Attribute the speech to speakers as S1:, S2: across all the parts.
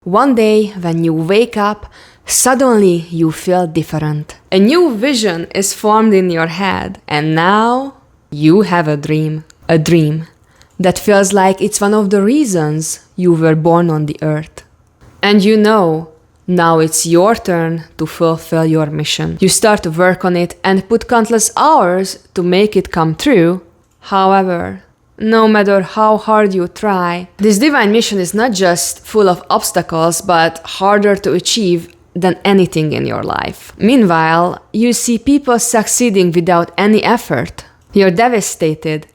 S1: One day, when you wake up, suddenly you feel different. A new vision is formed in your head, and now you have a dream. A dream that feels like it's one of the reasons you were born on the earth. And you know, now it's your turn to fulfill your mission. You start to work on it and put countless hours to make it come true. However, no matter how hard you try, this divine mission is not just full of obstacles, but harder to achieve than anything in your life. Meanwhile, you see people succeeding without any effort. You're devastated,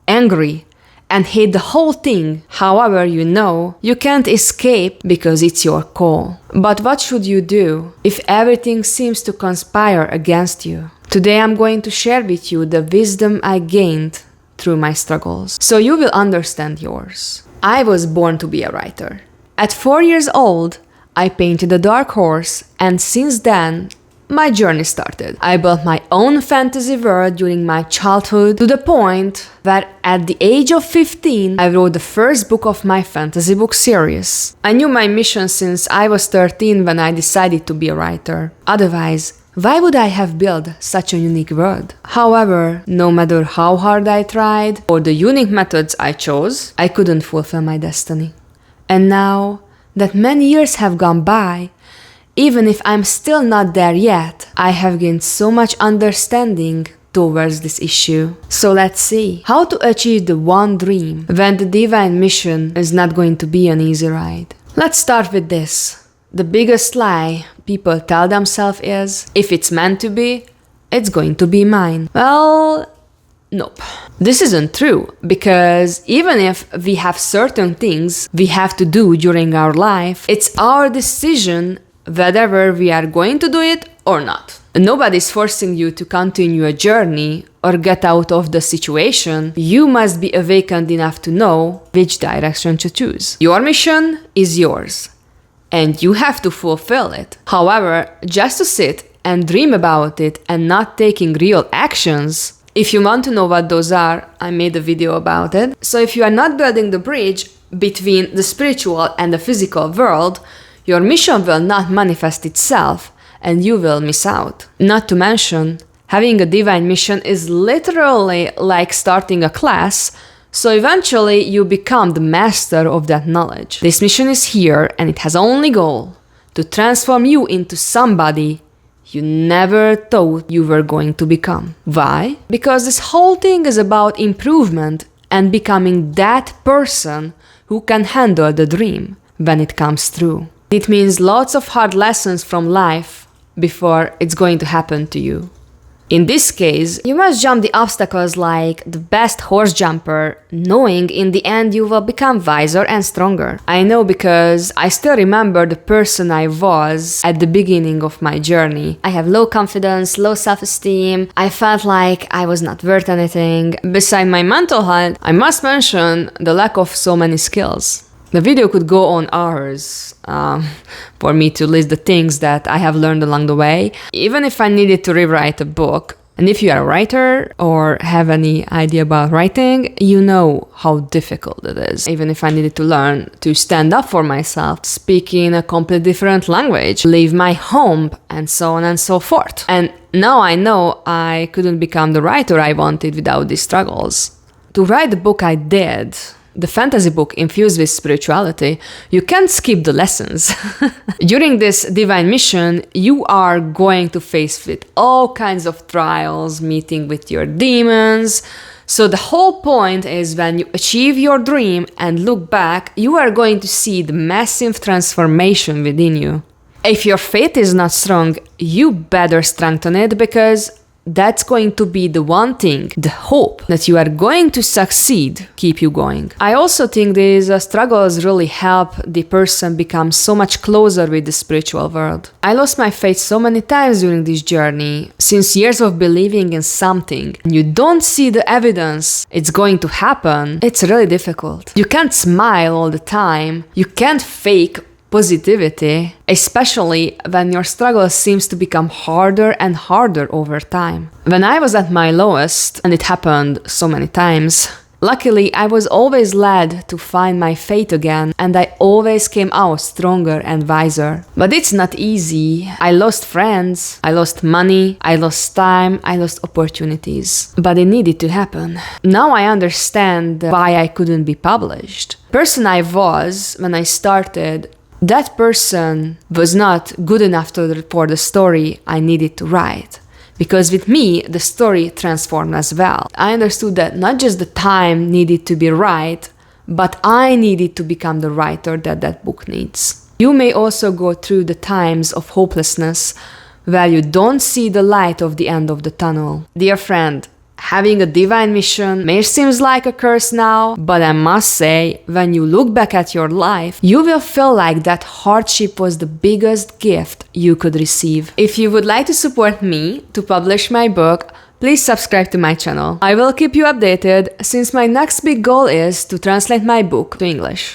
S1: angry, and hate the whole thing. However, you know you can't escape because it's your call. But what should you do if everything seems to conspire against you? Today I'm going to share with you the wisdom I gained through my struggles, so you will understand yours. I was born to be a writer. At 4 years old, I painted a dark horse, and since then, my journey started. I built my own fantasy world during my childhood to the point where at the age of 15, I wrote the first book of my fantasy book series. I knew my mission since I was 13 when I decided to be a writer. Otherwise, why would I have built such a unique world? However, no matter how hard I tried or the unique methods I chose, I couldn't fulfill my destiny. And now that many years have gone by, even if I'm still not there yet, I have gained so much understanding towards this issue. So let's see how to achieve the one dream when the divine mission is not going to be an easy ride. Let's start with this. The biggest lie people tell themselves is, if it's meant to be, it's going to be mine. Well, nope. This isn't true, because even if we have certain things we have to do during our life, it's our decision whether we are going to do it or not. Nobody's forcing you to continue a journey or get out of the situation. You must be awakened enough to know which direction to choose. Your mission is yours, and you have to fulfill it. However, just to sit and dream about it and not taking real actions, if you want to know what those are, I made a video about it. So if you are not building the bridge between the spiritual and the physical world, your mission will not manifest itself and you will miss out. Not to mention, having a divine mission is literally like starting a class, so eventually you become the master of that knowledge. This mission is here and it has only goal to transform you into somebody you never thought you were going to become. Why? Because this whole thing is about improvement and becoming that person who can handle the dream when it comes true. It means lots of hard lessons from life before it's going to happen to you. In this case, you must jump the obstacles like the best horse jumper, knowing in the end you will become wiser and stronger. I know because I still remember the person I was at the beginning of my journey. I have low confidence, low self-esteem. I felt like I was not worth anything. Beside my mental health, I must mention the lack of so many skills. The video could go on hours for me to list the things that I have learned along the way, even if I needed to rewrite a book. And if you are a writer or have any idea about writing, you know how difficult it is. Even if I needed to learn to stand up for myself, speak in a completely different language, leave my home, and so on and so forth. And now I know I couldn't become the writer I wanted without these struggles. To write the book I did, the fantasy book infused with spirituality, you can't skip the lessons. During this divine mission, you are going to face with all kinds of trials, meeting with your demons. So the whole point is when you achieve your dream and look back, you are going to see the massive transformation within you. If your faith is not strong, you better strengthen it, because that's going to be the one thing, the hope that you are going to succeed, keep you going. I also think these struggles really help the person become so much closer with the spiritual world. I lost my faith so many times during this journey. Since years of believing in something, and you don't see the evidence it's going to happen, it's really difficult. You can't smile all the time. You can't fake positivity, especially when your struggle seems to become harder and harder over time. When I was at my lowest, and it happened so many times, Luckily, I was always led to find my fate again, and I always came out stronger and wiser. But it's not easy. I lost friends, I lost money, I lost time, I lost opportunities. But it needed to happen. Now I understand why I couldn't be published. The person I was when I started, that person was not good enough for the story I needed to write. Because with me, the story transformed as well. I understood that not just the time needed to be right, but I needed to become the writer that book needs. You may also go through the times of hopelessness where you don't see the light of the end of the tunnel. Dear friend, having a divine mission may seem like a curse now, but I must say, when you look back at your life, you will feel like that hardship was the biggest gift you could receive. If you would like to support me to publish my book, please subscribe to my channel. I will keep you updated since my next big goal is to translate my book to English.